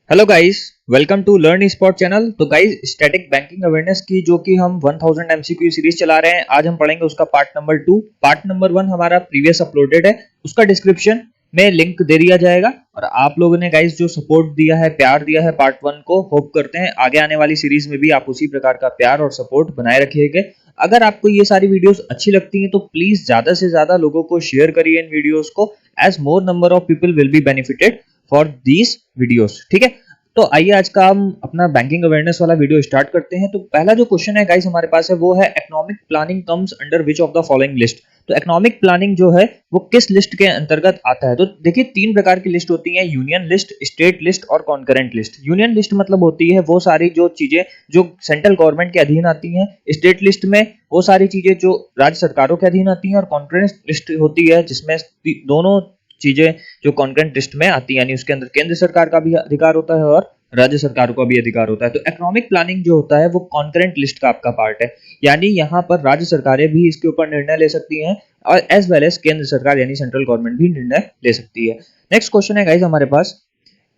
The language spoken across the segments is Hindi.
Hello guys, welcome to learn spot channel. तो गाइस, स्टैटिक बैंकिंग अवेयरनेस की जो कि हम 1000 एमसीक्यू सीरीज चला रहे हैं, आज हम पढ़ेंगे उसका पार्ट नंबर 2। पार्ट नंबर 1 हमारा प्रीवियस अपलोडेड है, उसका डिस्क्रिप्शन में लिंक दे दिया जाएगा। और आप लोगों ने गाइस जो सपोर्ट दिया है, प्यार दिया है पार्ट 1 को, होप करते हैं आगे आने वाली सीरीज में भी आप उसी प्रकार का प्यार और सपोर्ट बनाए रखिएगा। अगर आपको ये सारी वीडियोस अच्छी लगती हैं तो प्लीज ज्यादा से ज्यादा लोगों को शेयर करिए इन वीडियोस को, as more number of people will be benefited for these videos. ठीक है, तो आइए आज का हम अपना बैंकिंग अवेयरनेस वाला वीडियो स्टार्ट करते हैं। तो पहला जो क्वेश्चन है गाइस हमारे पास है वो है economic planning comes under which of the following list. तो इकोनॉमिक प्लानिंग जो है वो किस लिस्ट के अंतर्गत आता है? तो देखिए, तीन प्रकार की लिस्ट होती है, यूनियन लिस्ट, स्टेट लिस्ट और कॉन्करेंट लिस्ट। यूनियन लिस्ट मतलब होती है वो सारी जो चीजें जो सेंट्रल गवर्नमेंट के अधीन आती हैं। स्टेट लिस्ट में वो सारी चीजें जो राज्य सरकारों के अधीन आती हैं। और कॉन्करेंट लिस्ट होती है जिसमें दोनों चीजें जो कॉन्करेंट लिस्ट में आती है, यानी उसके अंदर केंद्र सरकार का भी अधिकार होता है और राज्य सरकार का भी अधिकार होता है। तो इकोनॉमिक प्लानिंग जो होता है वो कॉन्करेंट लिस्ट का आपका पार्ट है, यानी यहाँ पर राज्य सरकारें भी इसके ऊपर निर्णय ले सकती हैं और एज वेल एज केंद्र सरकार यानी सेंट्रल गवर्नमेंट भी निर्णय ले सकती है। नेक्स्ट क्वेश्चन है गाइस हमारे पास,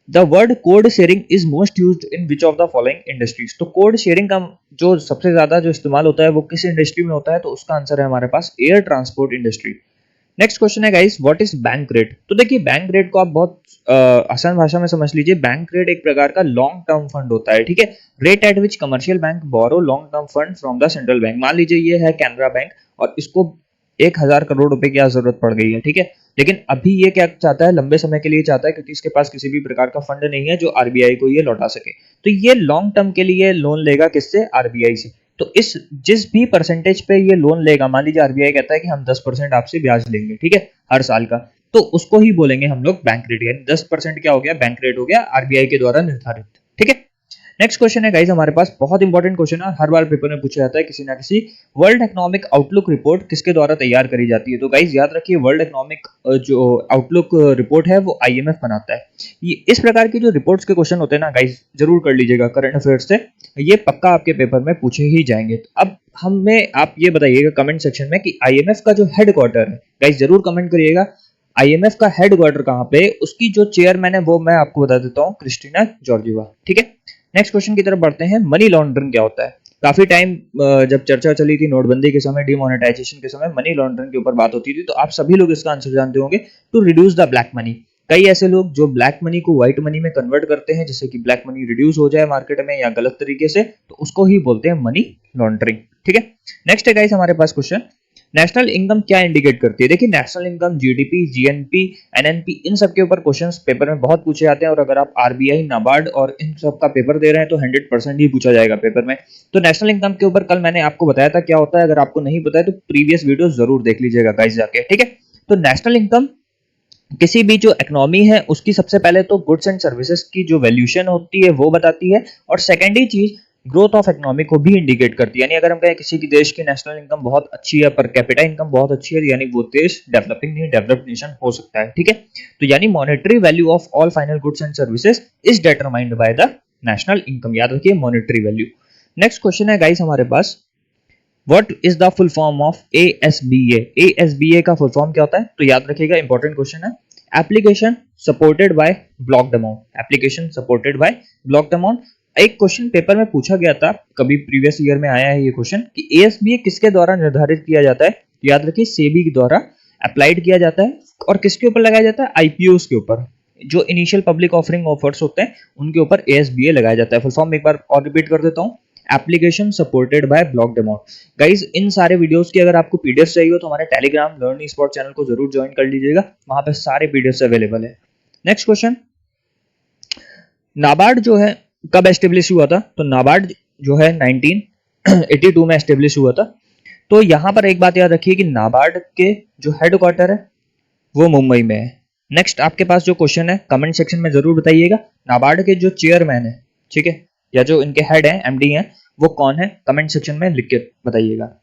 the word code sharing is most used in which of the following industries. तो कोड शेयरिंग का जो सबसे ज्यादा जो इस्तेमाल होता है वो किस इंडस्ट्री में होता है? तो उसका आंसर है हमारे पास air transport industry. Next question है guys, what is bank rate. तो देखिए, बैंक रेट को आप बहुत आसान भाषा में समझ लीजिए। बैंक रेट एक प्रकार का लॉन्ग टर्म फंड होता है। ठीक है, rate at which commercial bank borrow long term fund from the central bank. मान लीजिए ये है कैनरा बैंक और इसको 1000 करोड़ रुपए की जरूरत पड़ गई है। ठीक है, लेकिन अभी ये क्या चाहता है, लंबे समय के लिए चाहता है, क्योंकि इसके पास किसी भी प्रकार का फंड नहीं है जो आरबीआई को ये लौटा सके। तो ये लॉन्ग टर्म के लिए लोन लेगा किससे? आरबीआई से। तो इस जिस भी परसेंटेज पे ये लोन लेगा, मान लीजिए आरबीआई कहता है कि हम 10% आपसे ब्याज लेंगे, ठीक है, हर साल का, तो उसको ही बोलेंगे हम लोग बैंक रेट। यानी 10% क्या हो गया? बैंक रेट हो गया, आरबीआई के द्वारा निर्धारित। ठीक है, नेक्स्ट क्वेश्चन है गाइस हमारे पास, बहुत इंपॉर्टेंट क्वेश्चन है, हर बार पेपर में पूछा जाता है किसी ना किसी। वर्ल्ड इकोनॉमिक आउटलुक रिपोर्ट किसके द्वारा तैयार करी जाती है? तो गाइस याद रखिए, वर्ल्ड इकोनॉमिक जो आउटलुक रिपोर्ट है वो आईएमएफ बनाता है। ये इस प्रकार की जो रिपोर्ट्स के क्वेश्चन होते हैं ना गाइस, जरूर कर लीजिएगा करंट अफेयर्स से, ये पक्का आपके पेपर में पूछे ही जाएंगे। तो अब हमें आप ये बताइएगा कमेंट सेक्शन में कि आईएमएफ का जो हेडक्वार्टर है, गाइस जरूर कमेंट करिएगा, आईएमएफ का हेडक्वार्टर कहाँ पे, उसकी जो चेयरमैन है वो मैं आपको बता देता हूँ, क्रिस्टीना जॉर्जिवा। ठीक है, नेक्स्ट क्वेश्चन की तरफ बढ़ते हैं, मनी लॉन्ड्रिंग क्या होता है? काफी टाइम जब चर्चा चली थी नोटबंदी के समय, डिमोनेटाइजेशन के समय, मनी लॉन्ड्रिंग के ऊपर बात होती थी, तो आप सभी लोग इसका आंसर जानते होंगे, to reduce the black money. कई ऐसे लोग जो ब्लैक मनी को व्हाइट मनी में कन्वर्ट करते हैं, जिससे कि ब्लैक मनी रिड्यूस हो जाए मार्केट में या गलत तरीके से, तो उसको ही बोलते हैं मनी लॉन्ड्रिंग। ठीक है, नेक्स्ट है गाइस हमारे पास क्वेश्चन, नेशनल इनकम क्या इंडिकेट करती है? देखिए, national income, GDP, GNP, NNP, इन सब के ऊपर क्वेश्चंस पेपर में बहुत पूछे जाते हैं। और अगर आप आरबीआई, नाबार्ड और इन सब का पेपर दे रहे हैं तो 100% ही पूछा जाएगा पेपर में। तो नेशनल इनकम के ऊपर कल मैंने आपको बताया था क्या होता है, अगर आपको नहीं पता है तो प्रीवियस वीडियो जरूर देख लीजिएगा गाइस जाके। ठीक है, तो नेशनल इनकम किसी भी जो इकोनॉमी है उसकी सबसे पहले तो गुड्स एंड सर्विसेज की जो वैल्यूएशन होती है वो बताती है, और सेकेंडरी चीज ग्रोथ ऑफ इकोनॉमी को भी इंडिकेट करती है। यानी अगर हम कहें किसी की देश की नेशनल इनकम बहुत अच्छी है, पर कैपिटा इनकम बहुत अच्छी है, यानी वो देश डेवलपिंग नहीं डेवलप्ड नेशन हो सकता है। ठीक है, तो यानी monetary value of all final goods and services is determined by the national income. याद रखिए, मॉनेटरी वैल्यू। नेक्स्ट क्वेश्चन है गाइस हमारे पास, what is the full form of ASBA. ASBA का फुल फॉर्म क्या होता है? तो याद रखिएगा, इंपॉर्टेंट क्वेश्चन है, application supported by blocked amount. Application supported by blocked amount. एक क्वेश्चन पेपर में पूछा गया था, कभी प्रीवियस ईयर में आया है ये क्वेश्चन, कि एएसबीए किसके द्वारा निर्धारित किया जाता है? तो याद रखिए, सेबी के द्वारा अप्लाइड किया जाता है। और किसके ऊपर लगाया जाता है? आईपीओस के ऊपर, जो इनिशियल पब्लिक ऑफरिंग ऑफर्स होते हैं उनके ऊपर एएसबीए लगाया जाता है। फुल फॉर्म एक बार और रिपीट कर देता हूं, application supported by blocked amount. Guys, इन सारे वीडियोस की अगर आपको पीडीएफ चाहिए हो तो हमारे टेलीग्राम लर्न स्पॉट चैनल को जरूर ज्वाइन कर लीजिएगा, वहां पे सारे पीडीएफ अवेलेबल है। नेक्स्ट क्वेश्चन, नाबार्ड जो है कब एस्टेब्लिश हुआ था? तो नाबार्ड जो है 1982 में एस्टेब्लिश हुआ था। तो यहां पर एक बात याद रखिए कि नाबार्ड के जो हेडक्वार्टर है वो मुंबई में है। नेक्स्ट आपके पास जो क्वेश्चन है कमेंट सेक्शन में जरूर बताइएगा, नाबार्ड के जो चेयरमैन है, ठीक है, या जो इनके हेड हैं, एमडी हैं, वो कौन है? कमेंट सेक्शन में लिख के बताइएगा।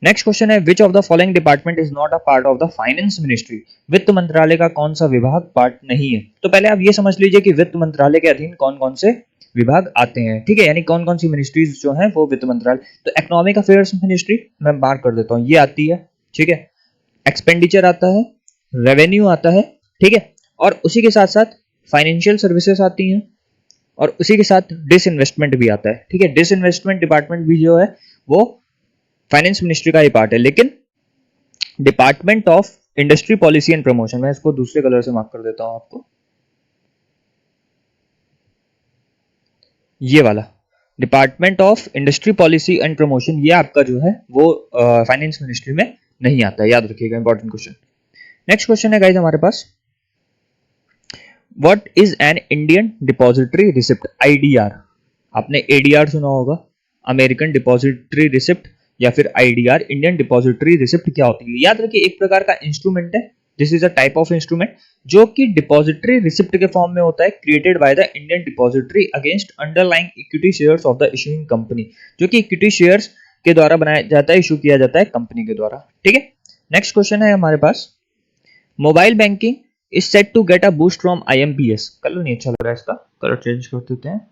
नेक्स्ट क्वेश्चन है, विच of the following department is not a part of the finance ministry. वित्त मंत्रालय का कौन सा विभाग पार्ट नहीं है? तो पहले आप ये समझ लीजिए कि वित्त मंत्रालय के अधीन कौन कौन से विभाग आते हैं। ठीक है, यानी कौन कौन सी मिनिस्ट्रीज जो है वो वित्त मंत्रालय। तो इकोनॉमिक अफेयर्स मिनिस्ट्री मैं मार्क कर देता हूँ, ये आती है। ठीक है, एक्सपेंडिचर आता है, रेवेन्यू आता है, ठीक है, और उसी के साथ साथ फाइनेंशियल सर्विसेज आती हैं और उसी के साथ डिसइन्वेस्टमेंट भी आता है। ठीक है, डिसइन्वेस्टमेंट डिपार्टमेंट भी जो है वो फाइनेंस मिनिस्ट्री का ही पार्ट है। लेकिन department of industry policy and promotion, मैं इसको दूसरे कलर से मार्क कर देता हूं आपको, ये वाला department of industry policy and promotion, ये आपका जो है वो फाइनेंस मिनिस्ट्री में नहीं आता है, याद रखिएगा, इंपॉर्टेंट क्वेश्चन। नेक्स्ट क्वेश्चन है गाइस हमारे पास, what is an Indian depository receipt, IDR. आपने एडीआर सुना होगा, अमेरिकन डिपॉजिटरी रिसिप्ट या फिर आईडीआर, इंडियन डिपॉजिटरी रिसिप्ट क्या होती है? याद रखिए, एक प्रकार का इंस्ट्रूमेंट है, this is a type of instrument जो कि डिपॉजिटरी रिसिप्ट के फॉर्म में होता है, created by the Indian depository against underlying equity shares of the issuing company, जो कि इक्विटी शेयर्स के द्वारा बनाया जाता है, इशू किया जाता है कंपनी के द्वारा। ठीक है, नेक्स्ट क्वेश्चन है हमारे पास, mobile banking is set to get a boost from IMPS. Colour नहीं अच्छा लग रहा है, इसका कलर चेंज कर देते हैं।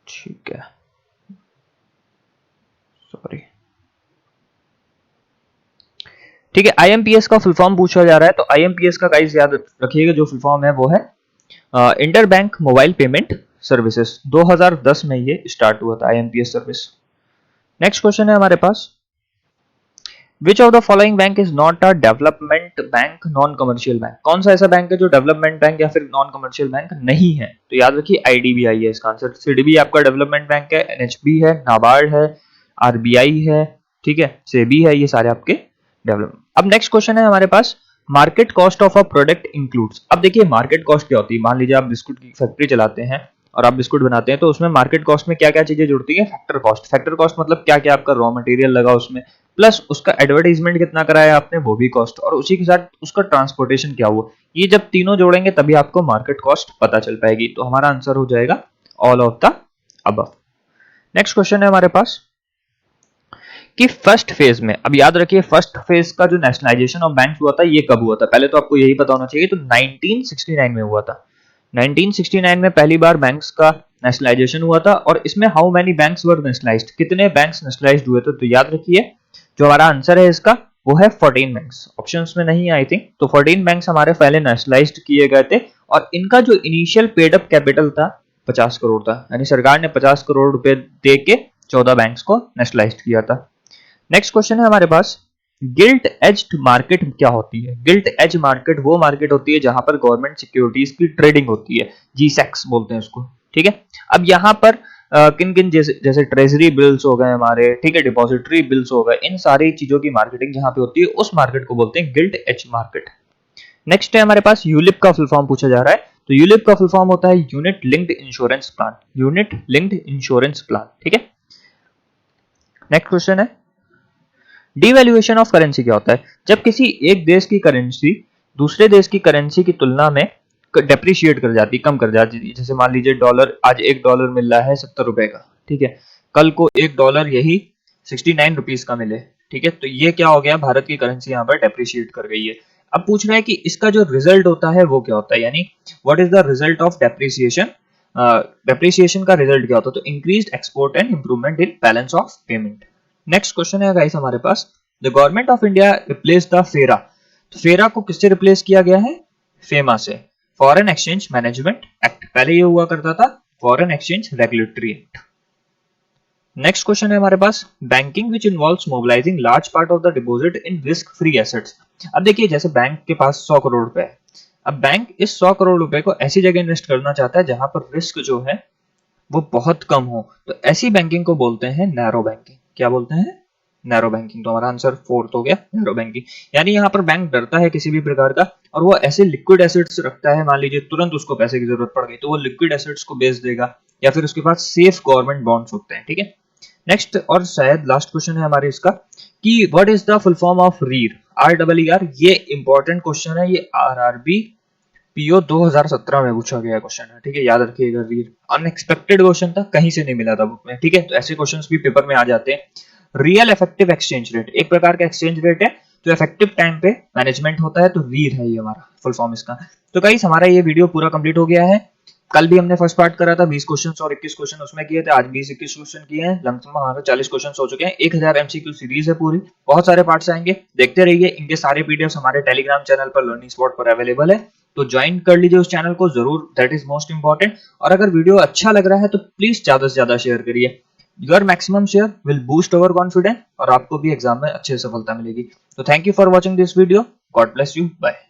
ठीक है, सॉरी। ठीक है, आईएमपीएस का फुल फॉर्म पूछा जा रहा है, तो आईएमपीएस का गाइस याद रखिएगा जो फुल फॉर्म है वो है inter bank mobile payment services. 2010 में ये स्टार्ट हुआ था आईएमपीएस सर्विस। नेक्स्ट क्वेश्चन है हमारे पास, which of the following bank is not a development bank non commercial bank. कौन सा ऐसा बैंक है जो डेवलपमेंट बैंक या फिर नॉन कमर्शियल बैंक नहीं है? तो याद रखिए आईडीबीआई है इसका आंसर। सीडीबी आपका डेवलपमेंट बैंक है, एनएचबी है, नाबार्ड है, आरबीआई है, ठीक है, सेबी है, ये सारे आपके डेवलपमेंट। अब नेक्स्ट क्वेश्चन है हमारे पास, market cost of a product includes. अब देखिए मार्केट कॉस्ट क्या होती है, मान लीजिए आप बिस्कुट की फैक्ट्री चलाते हैं और आप बिस्कुट बनाते हैं, तो उसमें मार्केट कॉस्ट में क्या क्या चीजें जुड़ती है? Factor cost. फैक्टर कॉस्ट मतलब क्या क्या आपका रॉ मटेरियल लगा उसमें, प्लस उसका एडवर्टाइजमेंट कितना कराया आपने, वो भी कॉस्ट, और उसी के साथ उसका ट्रांसपोर्टेशन क्या हुआ। ये जब तीनों जोड़ेंगे तभी आपको मार्केट कॉस्ट पता चल पाएगी। तो हमारा आंसर हो जाएगा all of the above. Next question है हमारे पास कि फर्स्ट फेज में, अब याद रखिए फर्स्ट फेज का जो नेशनलाइजेशन ऑफ बैंक हुआ था ये कब हुआ था? पहले तो आपको यही पता होना चाहिए, तो 1969 में हुआ था। 1969 में पहली बार बैंक्स का नेशनलाइजेशन हुआ था। और इसमें how many banks were nationalised, कितने बैंक्स नेशनलाइज्ड हुए थे? तो याद रखिए जो हमारा आंसर है इसका वो है 14 बैंक्स, ऑप्शंस में नहीं आई थिंक। तो 14 बैंक्स हमारे पहले नेशनलाइज्ड किए गए थे और इनका जो इनिशियल पेड अप कैपिटल था 50 करोड़ था, यानी सरकार ने 50 करोड़ रुपए दे के 14 बैंक्स को नेशनलाइज्ड किया था। नेक्स्ट क्वेश्चन है हमारे पास, गिल्ट एज्ड मार्केट क्या होती है? गिल्ट एज मार्केट वो मार्केट होती है जहां पर गवर्नमेंट सिक्योरिटीज की ट्रेडिंग होती है, जीसेक्स बोलते हैं उसको। ठीक है, अब यहां पर किन किन जैसे ट्रेजरी बिल्स हो गए हमारे, ठीक है, डिपॉजिटरी बिल्स हो गए, इन सारी चीजों की मार्केटिंग जहां पे होती है उस मार्केट को बोलते हैं गिल्ट एज मार्केट। नेक्स्ट है हमारे पास, यूलिप का फुल फॉर्म पूछा जा रहा है। तो यूलिप का फुल फॉर्म होता है unit linked insurance plan, unit linked insurance plan. ठीक है, नेक्स्ट क्वेश्चन है, डिवैल्यूएशन ऑफ करेंसी क्या होता है? जब किसी एक देश की करेंसी दूसरे देश की करेंसी की तुलना में डेप्रिशिएट कर जाती, कम कर जाती है। जैसे मान लीजिए डॉलर, आज $1 मिल रहा है 70 रुपए का, ठीक है, कल को $1 यही 69 रुपीस का मिले, ठीक है, तो ये क्या हो गया, भारत की करेंसी यहाँ पर डेप्रिशिएट कर गई है। अब पूछ रहा है कि इसका जो रिजल्ट होता है वो क्या होता है, यानी what is the result of depreciation. Depreciation का रिजल्ट क्या होता है? तो increased export and improvement in balance of payment. Next question है गाइस हमारे पास, the government of India replace the FERA. तो फेरा को किससे रिप्लेस किया गया है? फेमा से, फॉरेन एक्सचेंज मैनेजमेंट एक्ट। पहले ये हुआ करता था foreign exchange regulatory act. Next question है हमारे पास, banking which involves mobilising large part of the deposit in risk free assets. अब देखिए जैसे बैंक के पास 100 करोड़ रुपए है, अब बैंक इस 100 करोड़ रुपए को ऐसी जगह इन्वेस्ट करना चाहता है जहां पर रिस्क जो है वो बहुत कम हो, तो ऐसी बैंकिंग को बोलते हैं नैरो बैंकिंग। क्या बोलते हैं? Narrow banking. तो हमारा आंसर फोर्थ हो गया, नैरो बैंकिंग। यानी यहाँ पर बैंक डरता है किसी भी प्रकार का और वो ऐसे लिक्विड एसेट्स रखता है, मान लीजिए तुरंत उसको पैसे की जरूरत पड़ गई तो वो लिक्विड एसेट्स को बेच देगा, या फिर उसके पास सेफ गवर्नमेंट बॉन्ड्स होते हैं। ठीक है, नेक्स्ट और शायद लास्ट क्वेश्चन है हमारे इसका कि what is the full form of REER, REER। ये इंपॉर्टेंट क्वेश्चन है, ये RRB पीओ 2017 में पूछा गया क्वेश्चन है। ठीक है, याद रखिएगा, रीर अनएक्सपेक्टेड क्वेश्चन था, कहीं से नहीं मिला था बुक में। ठीक है, तो ऐसे क्वेश्चंस भी पेपर में आ जाते हैं। रियल इफेक्टिव एक्सचेंज रेट एक प्रकार का एक्सचेंज रेट है जो इफेक्टिव टाइम पे मैनेजमेंट होता है, तो रीर है ये हमारा फुल फॉर्म इसका। तो गाइस हमारा ये वीडियो पूरा कंप्लीट हो गया है। कल भी हमने फर्स्ट पार्ट करा था, 20 क्वेश्चन और 21 क्वेश्चन उसमें किए थे, आज 20-21 क्वेश्चन किए हैं, लमसम हमारे 40 क्वेश्चन हो चुके हैं। 1000 MCQ सीरीज है पूरी, बहुत सारे पार्ट्स आएंगे, देखते रहिए। इनके सारे पीडीएफ हमारे टेलीग्राम चैनल पर लर्निंग स्पॉट पर अवेलेबल है। तो ज्वाइन कर लीजिए उस चैनल को जरूर, दैट इज मोस्ट इंपॉर्टेंट। और अगर वीडियो अच्छा लग रहा है तो प्लीज ज्यादा से ज्यादा शेयर करिए। Your maximum share will boost our confidence और आपको भी एग्जाम में अच्छी सफलता मिलेगी। तो thank you for watching this video. God bless you. Bye.